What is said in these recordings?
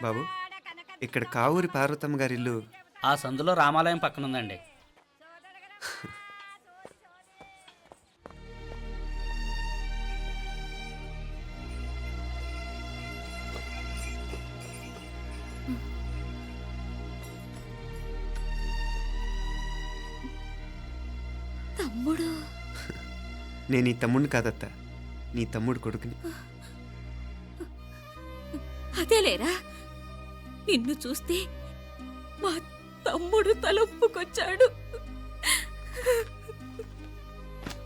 బాబు, ఇక్కడ కావూరి పార్వతమ్మ గారి ఇల్లు ఆ సందులో రామాలయం పక్కన ఉందండి. తమ్ముడు? నేను ఈ తమ్ముడిని కాదత్త, నీ తమ్ముడు కొడుకుని. అదేలేరా, నిన్ను చూస్తే మా తమ్ముడు తలొప్పుకొచ్చాడు.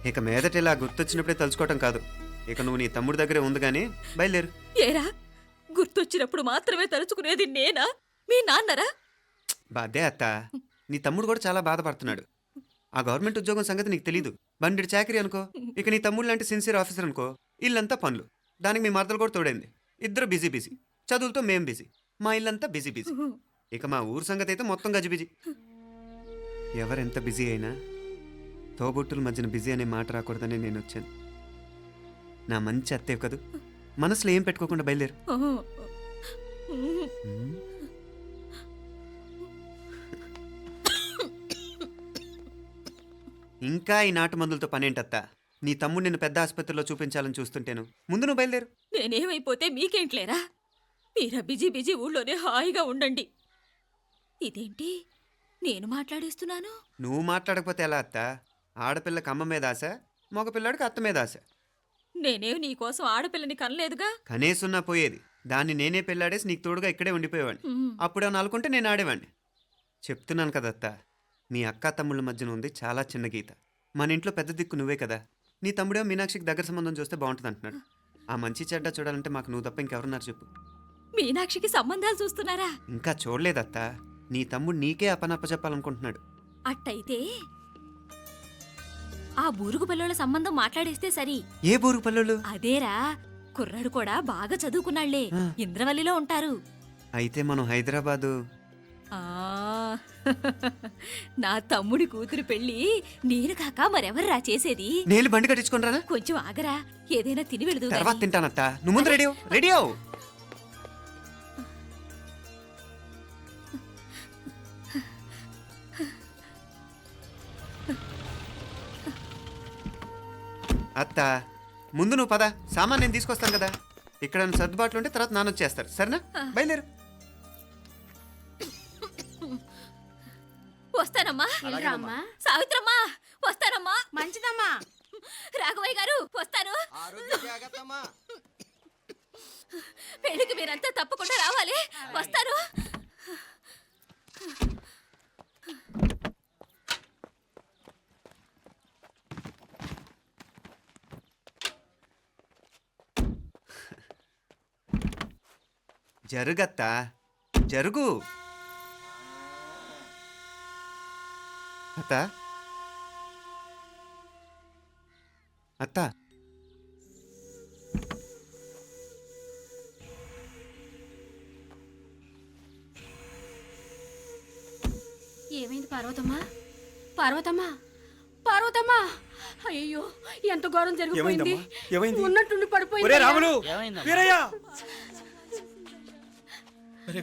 ఇక మీదట ఇలా గుర్తొచ్చినప్పుడే తలుచుకోవటం కాదు, ఇక నువ్వు నీ తమ్ముడి దగ్గరే ఉంది కానీ బయలుదేరు. ఏరా, గుర్తొచ్చినప్పుడు మాత్రమే తలుచుకునేది నేనా, మీ నాన్నరా? బాధే అత్త, నీ తమ్ముడు కూడా చాలా బాధపడుతున్నాడు. ఆ గవర్నమెంట్ ఉద్యోగం సంగతి నీకు తెలీదు. బండి చాకరీ అనుకో. ఇక నీ తమ్ముడు లాంటి సిన్సియర్ ఆఫీసర్ అనుకో, ఇల్లంతా పనులు. దానికి మీ మరదలు కూడా తోడైంది. ఇద్దరు బిజీ బిజీ. చదువులతో మేం బిజీ. మా ఇల్లంతా బిజీ బిజీ. ఇక మా ఊరు సంగతి అయితే మొత్తం గజిబిజీ. ఎవరెంత బిజీ అయినా తోబుట్టుల మధ్యన బిజీ అనే మాట రాకూడదని నేను వచ్చాను. నా మంచి అత్తే కదూ, మనసులో ఏం పెట్టుకోకుండా బయలుదేరు. ఇంకా ఈ నాటు మందులతో పనేంటత్తా? నీ తమ్ముడు నిన్ను పెద్ద ఆసుపత్రిలో చూపించాలని చూస్తుంటేను. ముందు నువ్వు బయలుదేరు. నేనేమైపోతే మీకేంట్లేరా? మీరా బిజీ బిజీ ఊళ్ళోనే హాయిగా ఉండండి. ఇదేంటి నేను మాట్లాడేస్తున్నాను? నువ్వు మాట్లాడకపోతే ఎలా అత్తా? ఆడపిల్లకి అమ్మ మీద ఆశ, మగపిల్లాడికి అత్త మీద ఆశ. నేనేం నీకోసం ఆడపిల్లని కనలేదుగా. కనేసున్నా పోయేది. దాన్ని నేనే పెళ్ళాడేసి నీకు తోడుగా ఇక్కడే ఉండిపోయేవాడిని. అప్పుడేమన్నా అనుకుంటే నేను ఆడేవాడిని. చెప్తున్నాను కదత్తా, మీ అక్క తమ్ముళ్ళ మధ్యన ఉంది చాలా చిన్న గీత. మన ఇంట్లో పెద్ద దిక్కు నువ్వే కదా. నీ తమ్ముడే మీనాక్షికి దగ్గర సంబంధం చూస్తే బాగుంటుంది అంటున్నాడు. ఆ మంచి చెడ్డ చూడాలంటే మాకు నువ్వు తప్ప ఇంకెవరున్నారు చెప్పు? మీనాక్షికి సంబంధాలు చూస్తున్నారా? ఇంకా చూడలేదత్తా. నీ తమ్ముడు నీకే అపనప్ప చెప్పాలనుకుంటున్నాడు. అట్టయితే ఆ బూరుగు పిల్లల సంబంధం మాట్లాడేస్తే సరి. ఏ బూరుగు పిల్లలు? అదేరా, కుర్రాడు కూడా బాగా చదువుకున్నాళ్లే, ఇంద్రవల్లిలో ఉంటారు. అయితే మనం హైదరాబాదు. నా తమ్ముడి కూతురు పెళ్లి నేను కాక మరెవర్రా చేసేది? నేను బండి కట్టించుకుంటారా? కొంచెం ఆగరా, ఏదైనా తిని వెళదు. తర్వాత తింటానత్తా. నువ్వు ముందు రెడీ రెడీ అవు. అత్త, ముందు నువ్వు పద. సామాన్ నేను తీసుకొస్తాను కదా. ఇక్కడ సర్దుబాట్లు ఉంటే తర్వాత నాన్న వచ్చేస్తారు. సరేనా? బయలుదేరు. వస్తానమ్మా. సావిత్రమ్మా వస్తానమ్మా. మంచిదమ్మా. రాఘవయ్య గారు వస్తాను. పెళ్లికి మీరంతా తప్పకుండా రావాలి. వస్తాను. జరుగత్తా, జరుగు. అత్త, అత్త, ఏమైంది పార్వతమ్మా? పార్వతమ్మా, పార్వతమ్మా! అయ్యో, ఎంత ఘోరం జరిగిపోయింది. ఉన్నట్టుండి పడిపోయింది.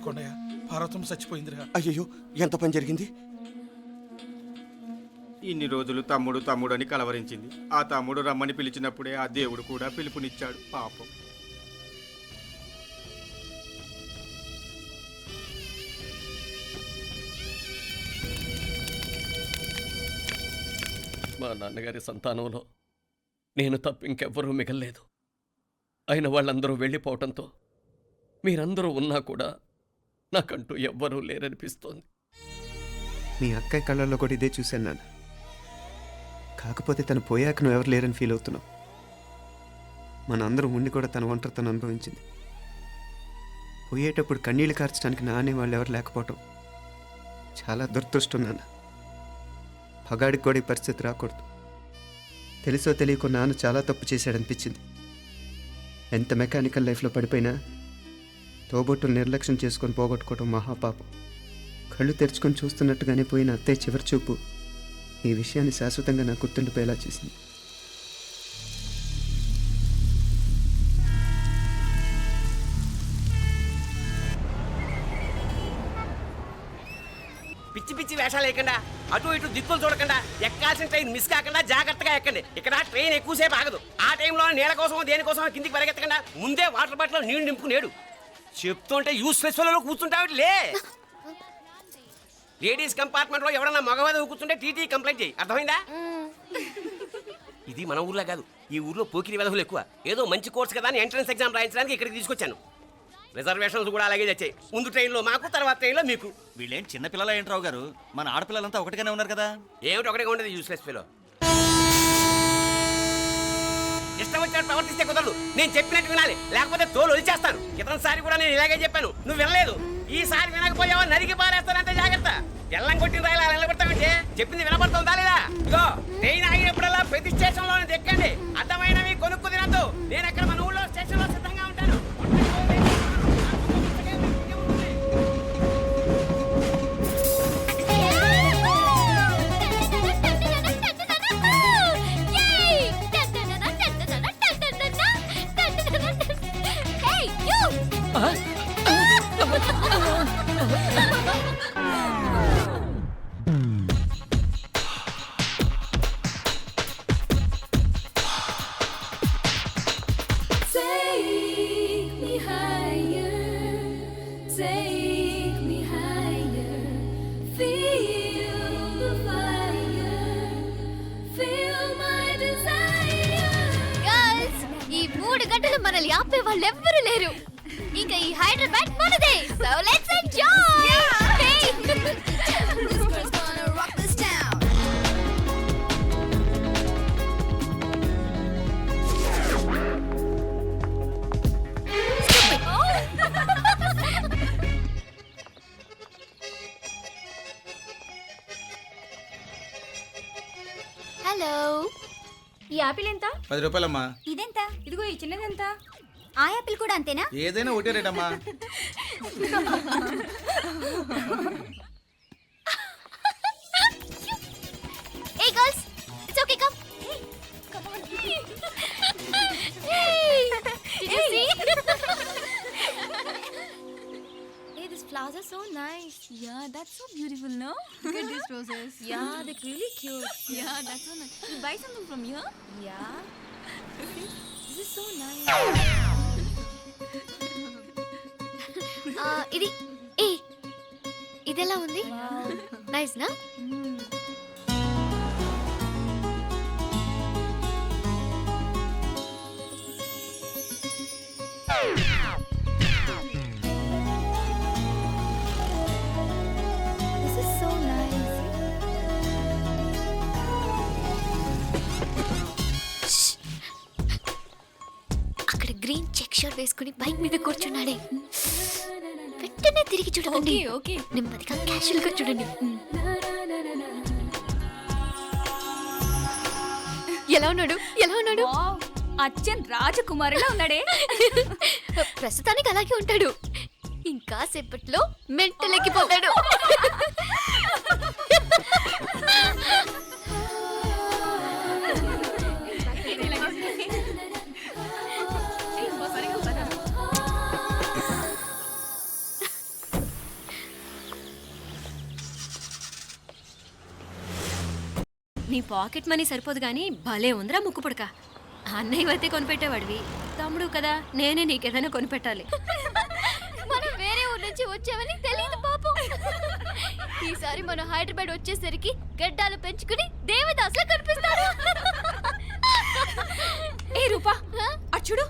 కొండయ్య, పార్వతమ్మ చచ్చిపోయిందిరా. అయ్యో, ఎంత పని జరిగింది? ఇన్ని రోజులు తమ్ముడు తమ్ముడు అని కలవరించింది. ఆ తమ్ముడు రమ్మని పిలిచినప్పుడే ఆ దేవుడు కూడా పిలుపునిచ్చాడు. పాపం. మా నాన్నగారి సంతానంలో నేను తప్ప ఇంకెవ్వరూ మిగల్లేదు. అయిన వాళ్ళందరూ వెళ్ళిపోవటంతో మీరందరూ ఉన్నా కూడా నాకంటూ ఎవ్వరూ లేరనిపిస్తోంది. మీ అక్కయ్య కళ్ళల్లో కూడా ఇదే చూశాను నాన్న. కాకపోతే తను పోయాక నువ్వు ఎవరు లేరని ఫీల్ అవుతున్నావు. మన అందరం ఉండి కూడా తన ఒంటరితను అనుభవించింది. పోయేటప్పుడు కన్నీళ్ళు కార్చడానికి నానే వాళ్ళు ఎవరు లేకపోవటం చాలా దురదృష్టం నాన్న. పగాడికి కూడా ఈ పరిస్థితి రాకూడదు. తెలుసో తెలియకో నాన్న చాలా తప్పు చేశాడనిపించింది. ఎంత మెకానికల్ లైఫ్లో పడిపోయినా తోబొట్టులు నిర్లక్ష్యం చేసుకొని పోగొట్టుకోవటం మహాపాపం. కళ్ళు తెరుచుకొని చూస్తున్నట్టుగానే పోయిన అత్తయ్య చివరి చూపు ఈ విషయాన్ని శాశ్వతంగా నా గుర్తుండిపోయేలా చేసింది. పిచ్చి పిచ్చి వేషాలు వేయకుండా అటు ఇటు దిక్కులు చూడకుండా ఎక్కాల్సిన ట్రైన్ మిస్ కాకుండా జాగ్రత్తగా ఎక్కండి. ఇక్కడ ట్రైన్ ఎక్కువసేపు ఆగదు. ఆ టైంలో నీళ్ళ కోసం దేనికోసం కిందికి పరిగెత్తకుండా ముందే వాటర్ బాటిల్ నీళ్లు నింపుకునేడు. చెప్తుంటే యూస్లెస్ లో కూర్చుంటావు లే. లేడీస్ కంపార్ట్మెంట్ లో ఎవరన్నా మగవాద కూర్చుంటే టీటీ కంప్లైంట్ చేయి. అర్థమైందా? ఇది మన ఊర్లో కాదు, ఈ ఊర్లో పోకిరి వెధవులు ఎక్కువ. ఏదో మంచి కోర్స్ కదా అని ఎంట్రన్స్ ఎగ్జామ్ రాయించడానికి ఇక్కడికి తీసుకొచ్చాను. రిజర్వేషన్స్ కూడా అలాగే వచ్చాయి. ముందు ట్రైన్లో మాకు, తర్వాత ట్రైన్లో మీకు. వీళ్ళేం చిన్న పిల్లల ఏంట్రావు గారు, మన ఆడపిల్లలంతా ఒకటిగానే ఉన్నారు కదా. ఏమిటి ఒకటిగా ఉండేది యూస్లెస్ ఫెలో. ఇష్టం వచ్చినట్టు ప్రవర్తిస్తే కుదరదు. నేను చెప్పినట్టు వినాలి, లేకపోతే తోలు వదిలేస్తాను. క్రితంసారి కూడా నేను ఇలాగే చెప్పాను, నువ్వు వినలేదు. ఈసారి వినకపోయావా నరికి పారేస్తానంటే జాగ్రత్త. ఎల్లం కొట్టిన రాయలా నిలబడతామంటే చెప్పింది వినపడుతుందా లేదా? ఇగో ట్రైన్ ఆగినప్పుడల్లా ప్రతి స్టేషన్ లోనే ఎక్కండి. అర్థమైనవి కొనుక్కు తినద్దు. నేను అక్కడ మన ఊళ్ళో స్టేషన్ లో సిద్ధంగా ఉంటాను. మనల్ని ఆపే వాళ్ళు ఎవ్వరు లేరు. ఇంకా ఈ హైదరాబాద్ మనదే. So let's enjoy. హలో, ఈ యాపిల్ ఎంత? 10 రూపాయలమ్మా. ఇదెంత? ఇదిగో ఈ చిన్నది ఎంత? ఆ యాపిల్ కూడా అంతేనా? ఏదైనా ఒకటే రేటమ్మా. Hey girls, it's okay, come. Come on. Hey, did you see? Hey, these flowers are so nice. Yeah, that's so beautiful, no? Look at these roses. Yeah, they're really cute. Yeah, that's so nice. You buy something from here? Yeah. This is so nice. ఇది ఏ ఇదెలా ఉంది? Nice నా? This is so nice. అక్కడ green check shirt వేసుకుని bike మీద కూర్చున్నాడే. వెంటనే తిరిగి చూడండి. ఓకే నెమ్మదిగా క్యాషువల్ గా చూడండి. ఎలా ఉన్నాడు? ఎలా ఉన్నాడు? అచ్చన్ రాజకుమారిలా ఉన్నాడే. ప్రస్తుతానికి అలాగే ఉంటాడు. ఇంకా సేపట్లో మెంటల్ ఎక్కిపోతాడు. నీ పాకెట్ మనీ సరిపోదు గానీ భలే ఉందిరా ముక్కు పుడక. అన్నయ్య అయితే కొనిపెట్టేవాడివి, తమ్ముడు కదా నేనే నీకేదైనా కొనిపెట్టాలి. మనం వేరే ఊరు నుంచి వచ్చామని తెలియదు పాపం. ఈసారి మనం హైదరాబాద్ వచ్చేసరికి గడ్డాలు పెంచుకుని దేవదాసులా కనిపిస్తారు. ఏ రూపా అచ్చుడు